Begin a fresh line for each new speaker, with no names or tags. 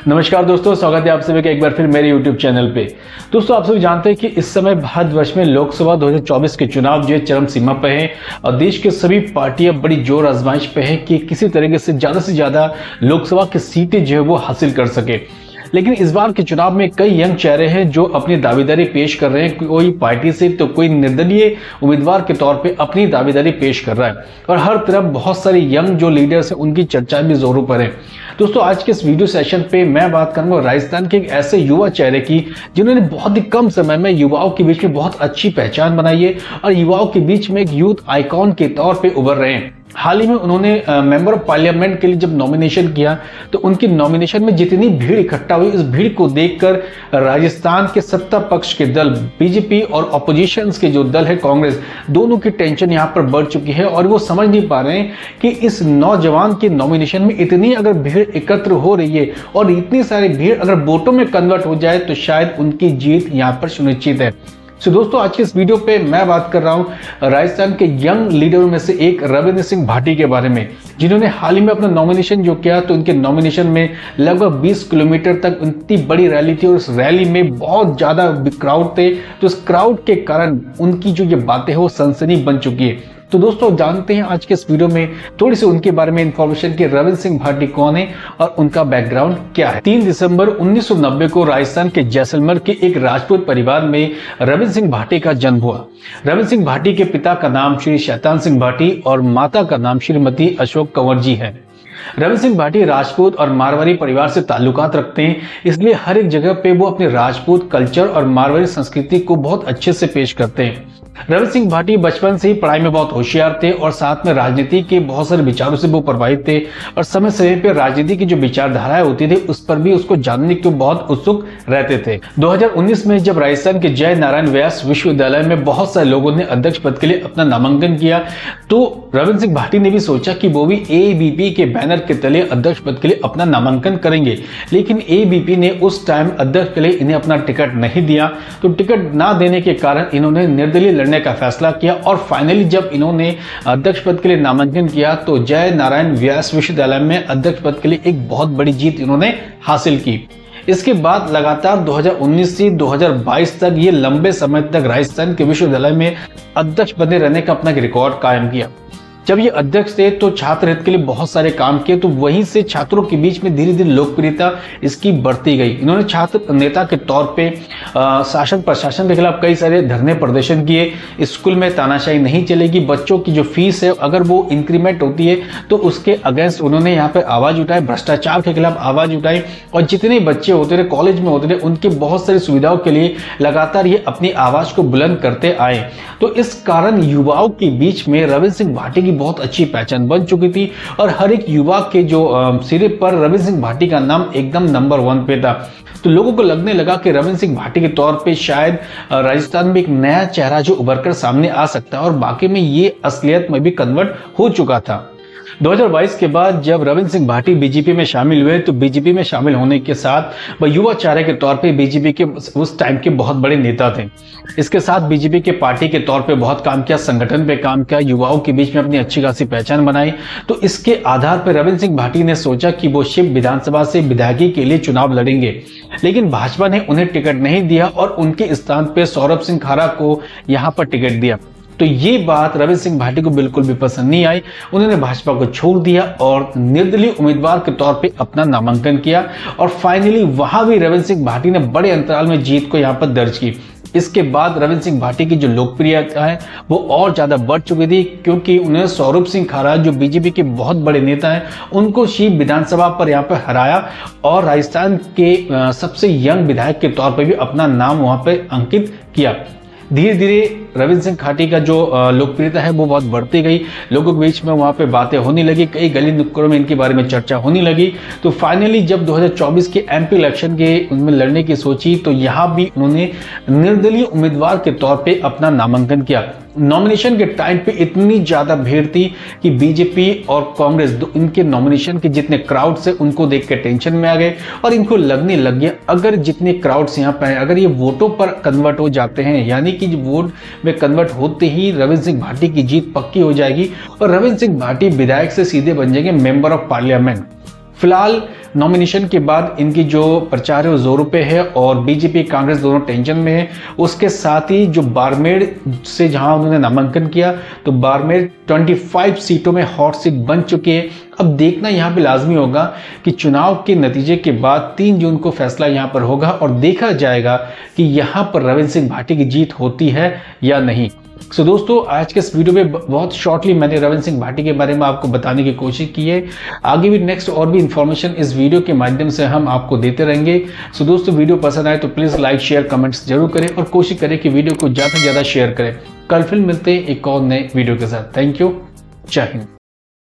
नमस्कार दोस्तों, स्वागत है आप सभी का एक बार फिर मेरे YouTube चैनल पे। दोस्तों, आप सभी जानते हैं कि इस समय भारतवर्ष में लोकसभा 2024 के चुनाव जो है चरम सीमा पे हैं और देश के सभी पार्टियां बड़ी जोर आजमाइश पे हैं कि किसी तरीके से ज्यादा लोकसभा की सीटें जो है वो हासिल कर सके। लेकिन इस बार के चुनाव में कई यंग चेहरे हैं जो अपनी दावेदारी पेश कर रहे हैं, कोई पार्टी से तो कोई निर्दलीय उम्मीदवार के तौर पे अपनी दावेदारी पेश कर रहा है और हर तरफ बहुत सारे यंग जो लीडर्स हैं उनकी चर्चा भी जोरों पर है। दोस्तों, आज के इस वीडियो सेशन पे मैं बात करूंगा राजस्थान के एक ऐसे युवा चेहरे की जिन्होंने बहुत ही कम समय में युवाओं के बीच में बहुत अच्छी पहचान बनाई है और युवाओं के बीच में एक यूथ आइकॉन के तौर पे उभर रहे हैं। हाल ही में उन्होंने मेंबर ऑफ पार्लियामेंट के लिए जब नॉमिनेशन किया तो उनकी नॉमिनेशन में जितनी भीड़ इकट्ठा हुई, इस भीड़ को देखकर राजस्थान के सत्ता पक्ष के दल बीजेपी और ऑपोजिशन के जो दल है कांग्रेस, दोनों की टेंशन यहां पर बढ़ चुकी है और वो समझ नहीं पा रहे हैं कि इस नौजवान के नॉमिनेशन में इतनी अगर भीड़ एकत्र हो रही है और इतनी सारी भीड़ अगर वोटों में कन्वर्ट हो जाए तो शायद उनकी जीत यहां पर सुनिश्चित है। दोस्तों, आज के इस वीडियो पे मैं बात कर रहा हूं राजस्थान के यंग लीडरों में से एक रविंद्र सिंह भाटी के बारे में, जिन्होंने हाल ही में अपना नॉमिनेशन जो किया तो उनके नॉमिनेशन में लगभग 20 किलोमीटर तक इतनी बड़ी रैली थी और उस रैली में बहुत ज्यादा क्राउड थे। तो इस क्राउड के कारण उनकी जो ये बातें हैं वो सनसनी बन चुकी है। तो दोस्तों, जानते हैं आज के इस वीडियो में थोड़ी सी उनके बारे में इंफॉर्मेशन कि रविंद्र सिंह भाटी कौन है और उनका बैकग्राउंड क्या है। 3 दिसंबर 1990 को राजस्थान के जैसलमेर के एक राजपूत परिवार में रविंद्र सिंह भाटी का जन्म हुआ। रविंद्र सिंह भाटी के पिता का नाम श्री शैतान सिंह भाटी और माता का नाम श्रीमती अशोक कंवर जी है। रविंद्र सिंह भाटी राजपूत और मारवाड़ी परिवार से ताल्लुकात रखते हैं, इसलिए हर एक जगह पे वो अपने राजपूत कल्चर और मारवाड़ी संस्कृति को बहुत अच्छे से पेश करते हैं। रविंद्र सिंह भाटी बचपन से ही पढ़ाई में बहुत होशियार थे और साथ में राजनीति के बहुत सारे विचारों से वो प्रभावित थे और समय समय पर राजनीति की जो विचारधाराएं होती थी उस पर भी उसको जानने के बहुत उत्सुक रहते थे। 2019 में जब राजस्थान के जय नारायण व्यास विश्वविद्यालय में बहुत सारे लोगों ने अध्यक्ष पद के लिए अपना नामांकन किया तो रविंद्र सिंह भाटी ने भी सोचा कि वो भी एबीपी के बैनर के तले अध्यक्ष पद के लिए अपना नामांकन करेंगे, लेकिन एबीपी ने उस टाइम अध्यक्ष के लिए इन्हें अपना टिकट नहीं दिया। तो टिकट ना देने के कारण इन्होंने निर्दलीय लड़ने का फैसला किया और फाइनली जब इन्होंने अध्यक्ष पद के लिए नामांकन किया तो जय नारायण व्यास विश्वविद्यालय में अध्यक्ष पद के लिए एक बहुत बड़ी जीत इन्होंने हासिल की। इसके बाद लगातार 2019 से 2022 तक ये लंबे समय तक राजस्थान के विश्वविद्यालय में अध्यक्ष बने रहने का अपना रिकॉर्ड कायम किया। जब ये अध्यक्ष थे तो छात्र हित के लिए बहुत सारे काम किए, तो वहीं से छात्रों के बीच में धीरे धीरे लोकप्रियता इसकी बढ़ती गई। इन्होंने छात्र नेता के तौर पे शासन प्रशासन के खिलाफ कई सारे धरने प्रदर्शन किए। स्कूल में तानाशाही नहीं चलेगी, बच्चों की जो फीस है अगर वो इंक्रीमेंट होती है तो उसके अगेंस्ट उन्होंने यहाँ पे आवाज उठाई, भ्रष्टाचार के खिलाफ आवाज उठाई और जितने बच्चे होते रहे कॉलेज में होते रहे उनकी बहुत सारी सुविधाओं के लिए लगातार ये अपनी आवाज को बुलंद करते आए। तो इस कारण युवाओं के बीच में रविंद्र सिंह भाटी की बहुत अच्छी पहचान बन चुकी थी और हर एक युवा के जो सिरे पर रविंद्र सिंह भाटी का नाम एकदम नंबर 1 पे था। तो लोगों को लगने लगा कि रविंद्र सिंह भाटी के तौर पे शायद राजस्थान में एक नया चेहरा जो उभर कर सामने आ सकता है और बाकी में ये असलियत में भी कन्वर्ट हो चुका था। 2022 के बाद जब रविंद्र सिंह भाटी बीजेपी में शामिल हुए तो बीजेपी में शामिल होने के साथ वह युवा चेहरे के तौर पे बीजेपी के उस टाइम के बहुत बड़े नेता थे। इसके साथ बीजेपी के पार्टी के तौर पे बहुत काम किया, संगठन पे काम किया, युवाओं के बीच में अपनी अच्छी खासी पहचान बनाई। तो इसके आधार पर रविंद्र सिंह भाटी ने सोचा कि वो शिव विधानसभा से विधायकी के लिए चुनाव लड़ेंगे, लेकिन भाजपा ने उन्हें टिकट नहीं दिया और उनके स्थान पे सौरभ सिंह खारा को यहाँ पर टिकट दिया। तो ये बात रविंद्र सिंह भाटी को बिल्कुल भी पसंद नहीं आई। उन्होंने भाजपा को छोड़ दिया और निर्दलीय उम्मीदवार के तौर पे अपना नामांकन किया और फाइनली वहां भी रविंद्र सिंह भाटी ने बड़े अंतराल में जीत को यहाँ पर दर्ज की। इसके बाद रविंद्र सिंह भाटी की जो लोकप्रियता है वो और ज्यादा बढ़ चुकी थी क्योंकि उन्हें सौरभ सिंह खारा जो बीजेपी के बहुत बड़े नेता हैं उनको शिव विधानसभा पर यहाँ पर हराया और राजस्थान के सबसे यंग विधायक के तौर पर भी अपना नाम वहां पर अंकित किया। धीरे धीरे रविंद्र सिंह भाटी का जो लोकप्रियता है वो बहुत बढ़ती गई, लोगों के बीच में वहाँ पे बातें होने लगी, कई गली नुक्कड़ों में इनके बारे में चर्चा होने लगी। तो फाइनली जब 2024 के एमपी इलेक्शन के उनमें लड़ने की सोची तो यहाँ भी उन्होंने निर्दलीय उम्मीदवार के तौर पे अपना नामांकन किया। नॉमिनेशन के टाइम पे इतनी ज्यादा भीड़ थी कि बीजेपी और कांग्रेस इनके नॉमिनेशन के जितने क्राउड से उनको देख के टेंशन में आ गए और इनको लगने लग गया अगर जितने क्राउड्स यहाँ पे अगर ये वोटों पर कन्वर्ट हो जाते हैं, यानी कि वोट में कन्वर्ट होते ही रविंद्र सिंह भाटी की जीत पक्की हो जाएगी और रविंद्र सिंह भाटी विधायक से सीधे बन जाएंगे मेंबर ऑफ पार्लियामेंट। फिलहाल नॉमिनेशन के बाद इनकी जो प्रचार है वो जोरों पे है और बीजेपी कांग्रेस दोनों टेंशन में है। उसके साथ ही जो बाड़मेर से जहां उन्होंने नामांकन किया तो बाड़मेर 25 सीटों में हॉट सीट बन चुकी है। अब देखना यहाँ पे लाजमी होगा कि चुनाव के नतीजे के बाद 3 जून को फैसला यहाँ पर होगा और देखा जाएगा कि यहाँ पर रविंद्र सिंह भाटी की जीत होती है या नहीं। सो दोस्तों, आज के इस वीडियो में बहुत शॉर्टली मैंने रविंद्र सिंह भाटी के बारे में आपको बताने की कोशिश की है। आगे भी नेक्स्ट और भी इंफॉर्मेशन इस वीडियो के माध्यम से हम आपको देते रहेंगे। सो दोस्तों, वीडियो पसंद आए तो प्लीज़ लाइक शेयर कमेंट्स जरूर करें और कोशिश करें कि वीडियो को ज़्यादा से ज़्यादा शेयर करें। कल फिर मिलते हैं एक और नए वीडियो के साथ। Thank you. जय हिंद।